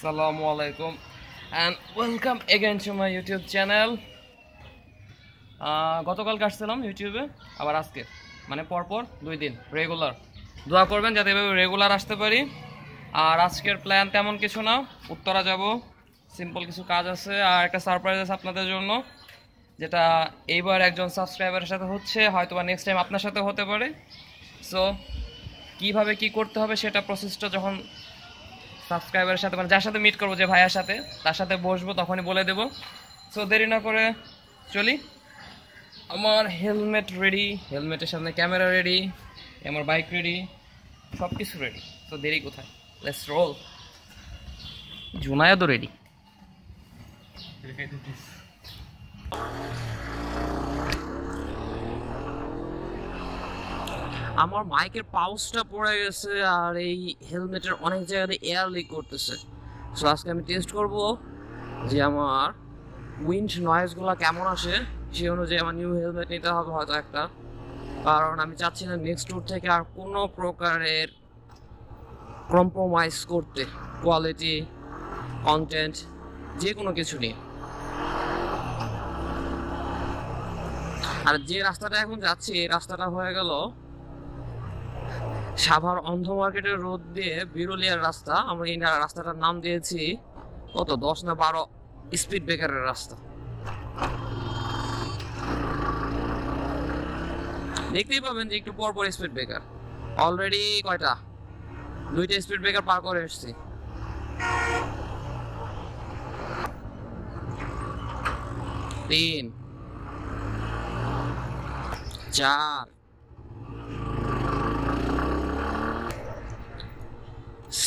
Assalamu alaikum and welcome again to my YouTube channel. গতকাল কাটছিলাম ইউটিউবে, আবার আজকে মানে পরপর 2 দিন রেগুলার দোয়া করবেন যাতে এভাবে রেগুলার আসতে পারি। আর আজকের প্ল্যান তেমন কিছু না, উত্তরা যাব, সিম্পল কিছু কাজ আছে আর একটা সারপ্রাইজ আছে আপনাদের জন্য, যেটা এইবার একজন সাবস্ক্রাইবারের সাথে হচ্ছে, হয়তো বা নেক্সট টাইম আপনার সাথে হতে পারে। সো কিভাবে কি করতে হবে সেটা প্রসেসটা যখন সাবস্ক্রাইবারের সাথে মানে যার সাথে মিট করবো, যে ভাইয়ার সাথে, তার সাথে বসবো, তখনই বলে দেবো। সো দেরি না করে চলি। আমার হেলমেট রেডি, হেলমেটের সামনে ক্যামেরা রেডি, আমার বাইক রেডি, সব কিছু রেডি। তো দেরি কোথায়, লেটস রোল। জুনায়েদও রেডি। আমার মাইকের পাউচটা পড়ে গেছে আর এই হেলমেটের অনেক জায়গাতে এয়ার লিক করতেছে। সো আজকে আমি টেস্ট করব যে আমার উইন্ড নয়েজগুলো কেমন আসে, সেই অনুযায়ী আমার নিউ হেলমেট নিতে হবে হয়তো একটা, কারণ আমি চাচ্ছি না নেক্সট ট্যুর থেকে আর কোনো প্রকারের কম্প্রোমাইজ করতে, কোয়ালিটি, কন্টেন্ট, যে কোনো কিছু নিয়ে। আর যে রাস্তাটা এখন যাচ্ছি, এই রাস্তাটা হয়ে গেল সাভার অন্ধ মার্কেটের রোড দিয়ে বিরুলিয়ার রাস্তা। আমরা এই রাস্তাটার নাম দিয়েছি কত 10 না 12 স্পিড ব্রেকারের রাস্তা। দেখতেই পাবেন যে একটু পর পর স্পিড ব্রেকার। অলরেডি কয়টা, 2টা স্পিড ব্রেকার পার করে এসেছি। তিন, 4,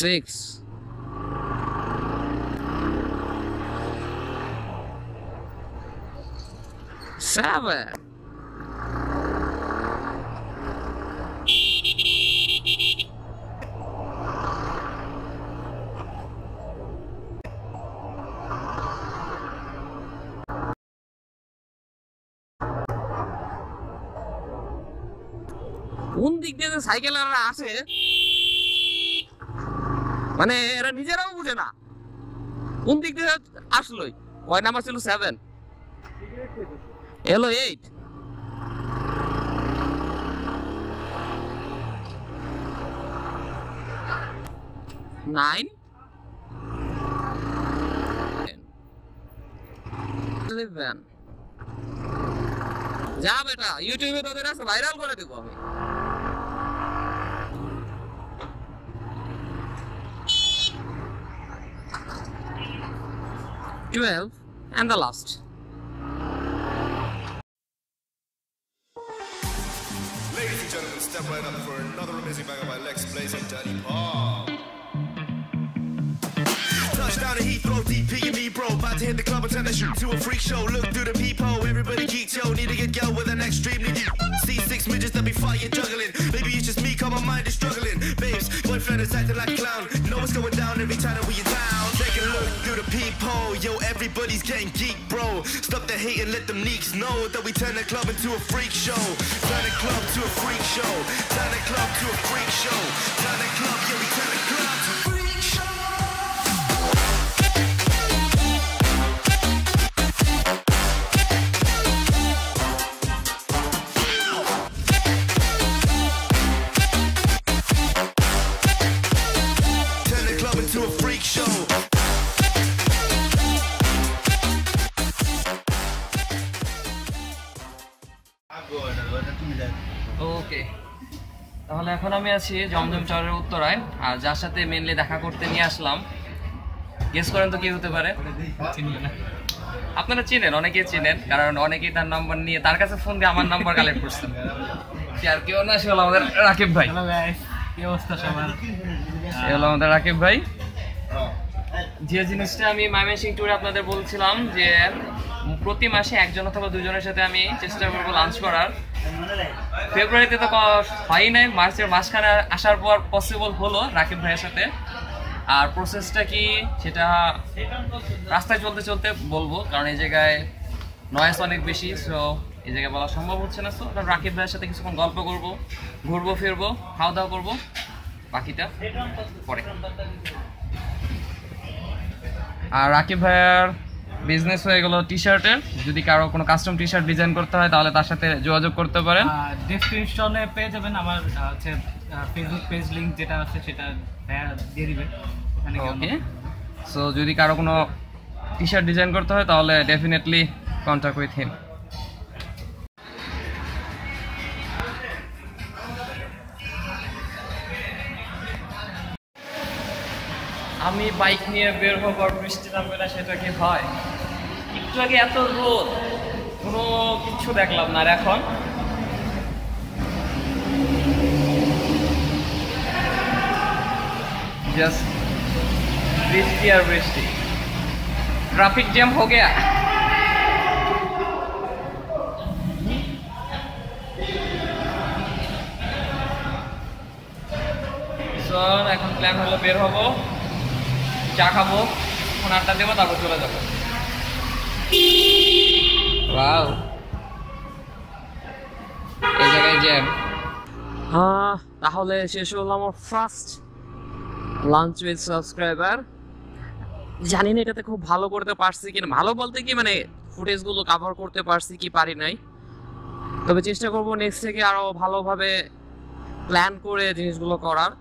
6, 7, কোন দিক দিয়ে সাইকেলাররা আসে মানে এরা নিজেরাও বুঝে না কোন দিক দিয়ে আসলোই। কয় নাম্বার ছিল? 7, এলো 8, 9, 11। যা বেটা, ইউটিউবে তোদের আছে ভাইরাল করে দেবো আমি। 12 and the last. Ladies and gentlemen, step right up for another amazing bang of my Lex Blaze and Daddy Paul. Touchdown to Heathrow, DP and me, bro. About to hit the club and turn the shoot to a freak show. Look through the peephole, everybody geek, yo. Need to get go with an extremely deep. See 6 midgets that be fighting, juggling. Maybe it's just me, cause my mind is struggling. Babes, boyfriend is acting like a clown. Know what's going down every time that we are down. Take a look through the peephole, yo. Everybody's getting geek, bro. Stop the hate and let them neeks know that we turn the club into a freak show. Turn the club to a freak show. Turn the club to a freak show. Turn the club, yeah, we turn the club to a freak show. ওকে, তাহলে এখন আমি আছি জমজম টাওয়ারের উত্তরায়, আর যার সাথে mainly দেখা করতে নিয়ে আসলাম, গেস করেন তো কি হতে পারে? আপনারা চিনেন, অনেকেই চিনেন, কারণ অনেকেই তার নাম্বার নিয়ে তার কাছে ফোন দিয়ে আমার নাম্বার কালেক্ট করছেন। আর কেউ না, সে হলো আমাদের রাকিব ভাই। কি অবস্থা সবার? সে হলো আমাদের রাকিব ভাই। যে জিনিসটা আমি ময়মনসিংহ ট্যুরে আপনাদের বলছিলাম যে প্রতি মাসে একজন অথবা 2 জনের সাথে আমি চেষ্টা করবো লাঞ্চ করার। ফেব্রুয়ারিতে তো হয় নাই, মার্চের মাঝখানে আসার পর পসিবল হলো রাকিব ভাইয়ের সাথে। আর প্রসেসটা কি সেটা রাস্তায় চলতে চলতে বলবো, কারণ এই জায়গায় নয়েজ অনেক বেশি, সো এই জায়গায় বলা সম্ভব হচ্ছে না। সো রাকিব ভাইয়ের সাথে কিছুক্ষণ গল্প করবো, ঘুরবো ফিরবো, খাওয়া দাওয়া করবো, বাকিটা পরে। আর রাকিব ভাইয়ার বিজনেস হয়ে গেল টি-শার্টের। যদি কারো কোনো কাস্টম টি-শার্ট ডিজাইন করতে হয় তাহলে তার সাথে যোগাযোগ করতে পারেন। ডেসক্রিপশনে পেয়ে যাবেন আমার হচ্ছে ফেসবুক পেজ লিংক যেটা আছে সেটা দিয়ে দিবে ওখানে। ওকে, সো যদি কারো কোনো টি-শার্ট ডিজাইন করতে হয় তাহলে ডেফিনেটলি কন্ট্যাক্ট উইথ হিম। আমি বাইক নিয়ে বের হবার বৃষ্টি নামবে না সেটা কি হয়? একটু আগে এত রোদ, কোনো কিছু দেখলাম না। আর এখন জাস্ট বৃষ্টি আর বৃষ্টি। ट्रैफिक जैम हो गया। सर এখন প্ল্যান হলো বের হব, চা খাবো, এখন আড্ডা দেবো, তারপর চলে যাবো। ওয়াও, এই জায়গায় জ্যাম। তাহলে শেষ হলো আমার ফার্স্ট লাঞ্চ উইথ সাবস্ক্রাইবার। জানি না এটাতে খুব ভালো করতে পারছি কিনা, ভালো বলতে কি মানে ফুটেজগুলো কভার করতে পারছি কি পারি নাই, তবে চেষ্টা করবো নেক্সট থেকে আরো ভালোভাবে প্ল্যান করে জিনিসগুলো করার।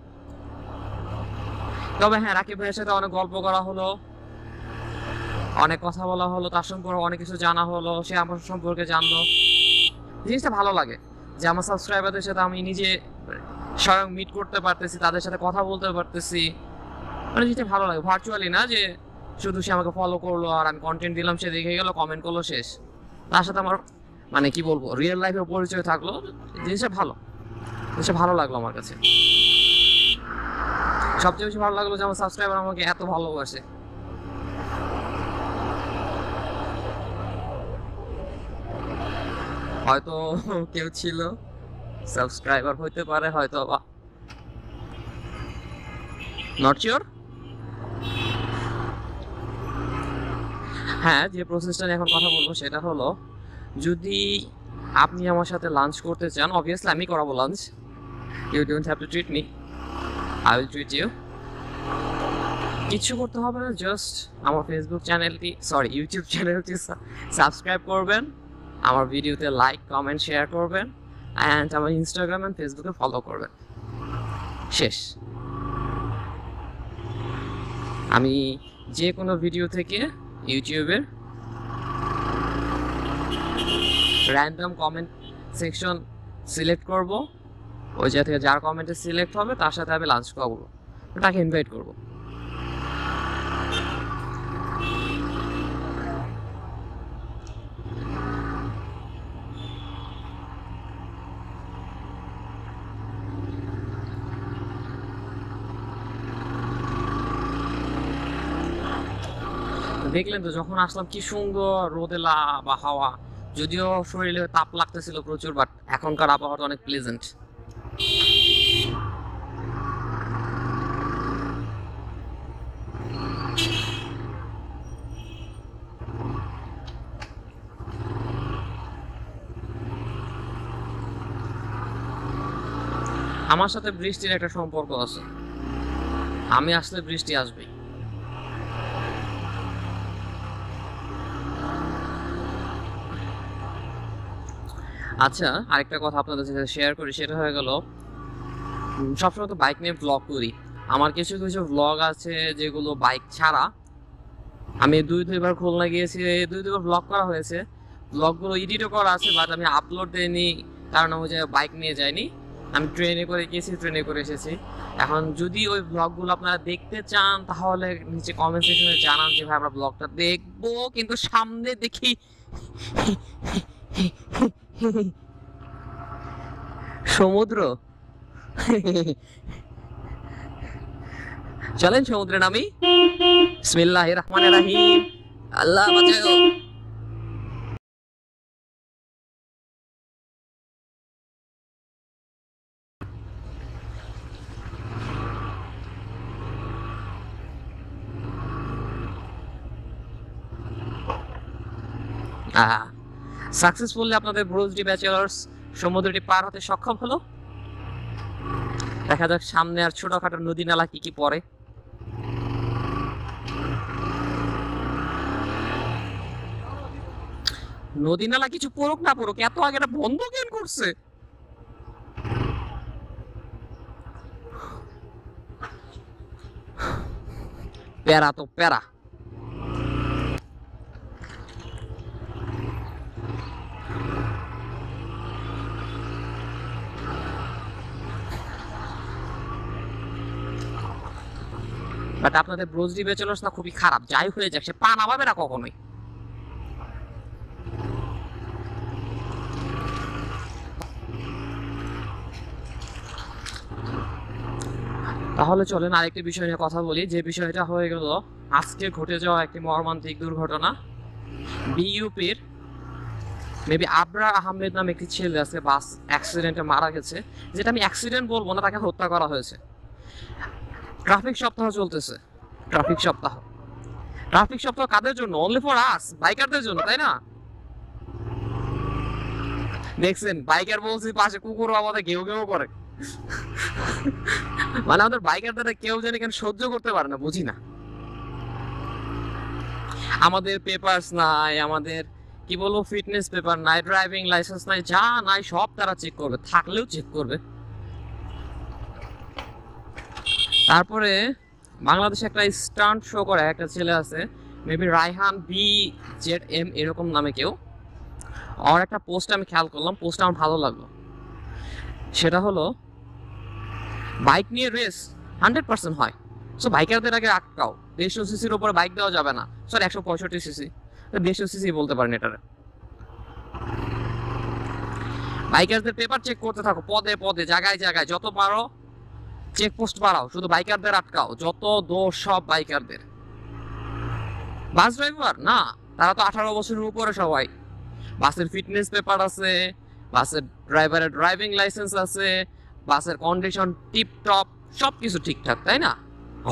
তবে হ্যাঁ, রাকিব ভাইয়ের সাথে অনেক গল্প করা হলো, অনেক কথা বলা হলো, তার সম্পর্কে অনেক কিছু জানা হলো, সে আমার সম্পর্কে জানলো। জিনিসটা ভালো লাগে যে আমার সাবস্ক্রাইবারদের সাথে আমি নিজে স্বয়ং মিট করতে পারতেছি, তাদের সাথে কথা বলতে পারতেছি। মানে জিনিসটা ভালো লাগে, ভার্চুয়ালি না যে শুধু সে আমাকে ফলো করলো আর আমি কন্টেন্ট দিলাম, সে দেখে গেলো, কমেন্ট করলো, শেষ। তার সাথে আমার মানে কি বলবো, রিয়েল লাইফে পরিচয় থাকলো। জিনিসটা ভালো, জিনিসটা ভালো লাগলো আমার কাছে। সবচেয়ে বেশি ভালো লাগলো যে আমার সাবস্ক্রাইবার আমাকে এত ভালোবাসে। হয়তো কেউ ছিল সাবস্ক্রাইবার হইতে পারে, হয়তো বা নট শিওর। হ্যাঁ, যে প্রসেসটা নিয়ে এখন কথা বলবো সেটা হলো, যদি আপনি আমার সাথে লাঞ্চ করতে চান, অবভিয়াসলি আমি করাবো lunch. You don't have to treat me, I will treat you. কিছু করতে হবে না, জাস্ট আমার ফেসবুক চ্যানেলটি, সরি ইউটিউব চ্যানেলটি সাবস্ক্রাইব করবেন, আমার ভিডিওতে লাইক কমেন্ট শেয়ার করবেন, অ্যান্ড আমার ইনস্টাগ্রাম অ্যান্ড ফেসবুকে ফলো করবেন, শেষ। আমি যে কোনো ভিডিও থেকে ইউটিউবের র্যান্ডম কমেন্ট সেকশন সিলেক্ট করব, ওই জায়গা থেকে যার কমেন্টে সিলেক্ট হবে তার সাথে আমি লাঞ্চ করবো, তাকে ইনভাইট করবো। দেখলেন তো যখন আসলাম কি সুন্দর রোদেলা বা হাওয়া, যদিও শরীরে তাপ লাগতেছিল প্রচুর, বাট এখনকার আবহাওয়াটা অনেক প্লেজেন্ট। আমার সাথে বৃষ্টির একটা সম্পর্ক আছে, আমি আসলে বৃষ্টি আসবেই। আচ্ছা, আরেকটা কথা আপনাদের সাথে শেয়ার করি, সেটা হয়ে গেল সবসময় তো বাইক নিয়ে ব্লগ করি, আমার কিছু কিছু ব্লগ আছে যেগুলো বাইক ছাড়া। আমি দুইবার খুলনা গিয়েছি, দুইবার ব্লগ করা হয়েছে, ব্লগগুলো এডিটও করা আছে, বাট আমি আপলোড দিইনি কারণ আমি যে বাইক নিয়ে যাইনি, আমি ট্রেনে করে গিয়েছি, ট্রেনে করে এসেছি। এখন যদি ওই ব্লগগুলো আপনারা দেখতে চান তাহলে নিচে কমেন্ট সেকশনে জানান যে ভাই আমরা ব্লগটা দেখবো, কিন্তু সামনে দেখি সমুদ্র। চলেন সমুদ্রে নামি। বিসমিল্লাহির রহমানির রহিম, আল্লাহ বাঁচাও। সাকসেসফুলি আপনাদের ব্রুজডি ব্যাচেলার্স সমুদ্রটি পার হতে সক্ষম হলো। দেখা যাক সামনে আর ছোটখাটো নদী নালা কি কি পড়ে। নদী নালা কিছু পড়ুক না পড়ুক, এত আগে এটা বন্ধ কেন করছে? প্যারা তো প্যারা। বাট আপনাদের ব্রোজডি ব্যাচেলার্স না খুবই খারাপ, যাই হয়ে যাক সে পা নামাবে না কখনোই। তাহলে চলেন আরেকটি বিষয় নিয়ে কথা বলি, যে বিষয়টা হয়ে গেল আজকে ঘটে যাওয়া একটি মর্মান্তিক দুর্ঘটনা। বিইউপির মেবি আবরার আহমেদ নামে একটি ছেলে আছে, বাস অ্যাক্সিডেন্টে মারা গেছে। যেটা আমি অ্যাক্সিডেন্ট বলবো না, তাকে হত্যা করা হয়েছে। ট্রাফিক সপ্তাহ চলতেছে, ট্রাফিক সপ্তাহ। ট্রাফিক সপ্তাহ কাদের জন্য? অনলি ফর আস, বাইকারদের জন্য, তাই না? দেখছেন বাইকার বলছি, পাশে কুকুরও আমাদের ঘেউ ঘেউ করে। মানে আমাদের বাইকারদের কেউ জানি কেন সহ্য করতে পারে না, বুঝি না। আমাদের পেপারস নাই, আমাদের কি বলবো ফিটনেস পেপার নাই, ড্রাইভিং লাইসেন্স নাই, যা নাই সব তারা চেক করবে, থাকলেও চেক করবে। তারপরে বাংলাদেশে একটা স্টান্ট শো করে একটা ছেলে আছে, মেবি রায়হান BZM এরকম নামে কেউ। আর একটা পোস্ট আমি খেয়াল করলাম, পোস্টটা আমার ভালো লাগলো। সেটা হলো বাইক নিয়ে রেস 100% হয়, সো বাইকারদের আগে আটকাও। 150 সিসির উপরে বাইক দেওয়া যাবে না, সরি 165 সিসি, 150 সিসি বলতে পারেন এটারে। বাইকারদের পেপার চেক করতে থাকো, পদে পদে জায়গায় জায়গায় যত পারো চেকপোস্ট বাড়াও, শুধু বাইকারদের আটকাও, যত দোষ সব বাইকারদের। বাস ড্রাইভার না, তারা তো 18 বছরের উপরে সবাই। বাসের ফিটনেস পেপার আছে, বাসের ড্রাইভারের ড্রাইভিং লাইসেন্স আছে, বাসের কন্ডিশন টিপটপ, সবকিছু ঠিকঠাক, তাই না?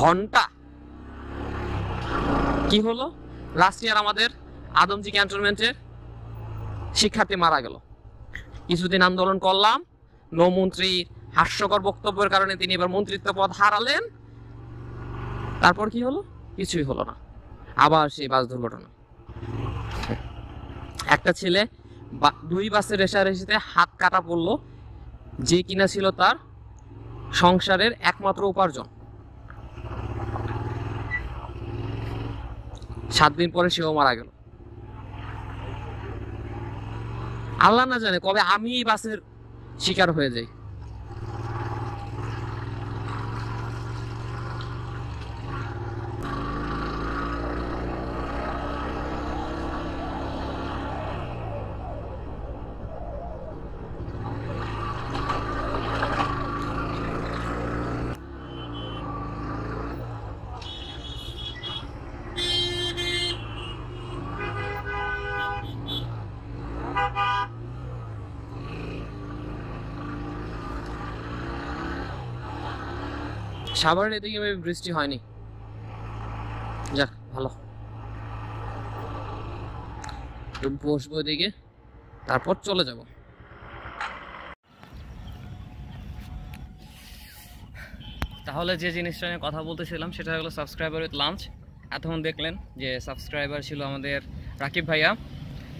ঘন্টা কি হলো? লাস্ট ইয়ার আমাদের আদমজি ক্যান্টনমেন্টের শিক্ষার্থী মারা গেল। কিছুদিন আন্দোলন করলাম, নৌমন্ত্রীর হাস্যকর বক্তব্যের কারণে তিনি এবার মন্ত্রিত্ব পদ হারালেন। তারপর কি হলো? কিছুই হলো না, আবার সেই বাস দুর্ঘটনা। একটা ছেলে 2 বাসের রেষারেষিতে হাত কাটা পড়লো, যে কিনা ছিল তার সংসারের একমাত্র উপার্জন। 7 দিন পরে সেও মারা গেল। আল্লাহ না জানে কবে আমি এই বাসের শিকার হয়ে যাই। সাভারের এদিকে বৃষ্টি হয়নি, যাক ভালো। বসবো এদিকে, তারপর চলে যাব। তাহলে যে জিনিসটা নিয়ে কথা বলতেছিলাম সেটা হলো সাবস্ক্রাইবার উইথ লাঞ্চ। এতক্ষণ দেখলেন যে সাবস্ক্রাইবার ছিল আমাদের রাকিব ভাইয়া,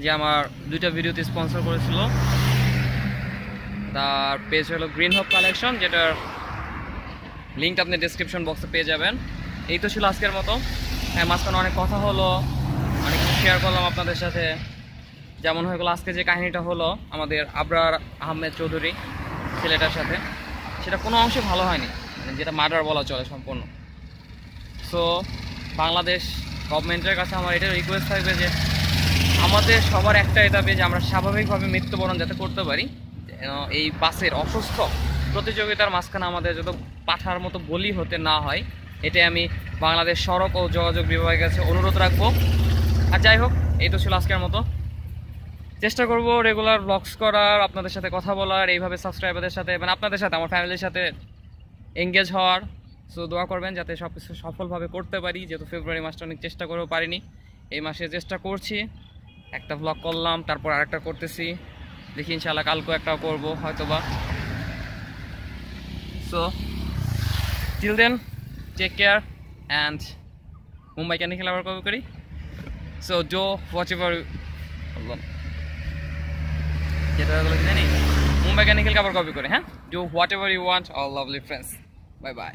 যে আমার 2টা ভিডিওতে স্পন্সর করেছিল। তার পেজ হলো গ্রিন হোপ কালেকশন, যেটার লিঙ্ক আপনি ডেসক্রিপশন বক্সে পেয়ে যাবেন। এই তো ছিল আজকের মতো। হ্যাঁ, মাঝখানে অনেক কথা হলো, অনেক কিছু শেয়ার করলাম আপনাদের সাথে। যেমন হয়ে গেলো আজকে যে কাহিনীটা হলো আমাদের আবরার আহমেদ চৌধুরী ছেলেটার সাথে, সেটা কোনো অংশে ভালো হয়নি, যেটা মার্ডার বলা চলে সম্পূর্ণ। সো বাংলাদেশ গভর্নমেন্টের কাছে আমার এটা রিকোয়েস্ট থাকবে যে আমাদের সবার একটাই দাবি যে আমরা স্বাভাবিকভাবে মৃত্যুবরণ যাতে করতে পারি। এই বাসের অসুস্থ প্রতিযোগিতার মাঝখানে আমাদের যত পাঠার মতো বলি হতে না হয়, এটাই আমি বাংলাদেশ সড়ক ও যোগাযোগ বিভাগের কাছে অনুরোধ রাখবো। আর যাই হোক, এই তো ছিল আজকের মতো। চেষ্টা করব রেগুলার ব্লগস করার, আপনাদের সাথে কথা বলার, এইভাবে সাবস্ক্রাইবারদের সাথে মানে আপনাদের সাথে আমার ফ্যামিলির সাথে এঙ্গেজ হওয়ার। সো দোয়া করবেন যাতে সব কিছু সফলভাবে করতে পারি, যেহেতু ফেব্রুয়ারি মাসটা অনেক চেষ্টা করেও পারিনি। এই মাসে চেষ্টা করছি, একটা ব্লগ করলাম, তারপর আরেকটা করতেছি, দেখি ইনশাআল্লাহ কালকেও একটাও করবো হয়তোবা। So till then take care and Mumbai কেন খেলা আবার কবে করি। সো ডো হোয়াট এভার যেটা হলো কি জানি, মেকানিক্যাল কাপড় কপি করে। হ্যাঁ, do whatever you want, all lovely friends, bye by.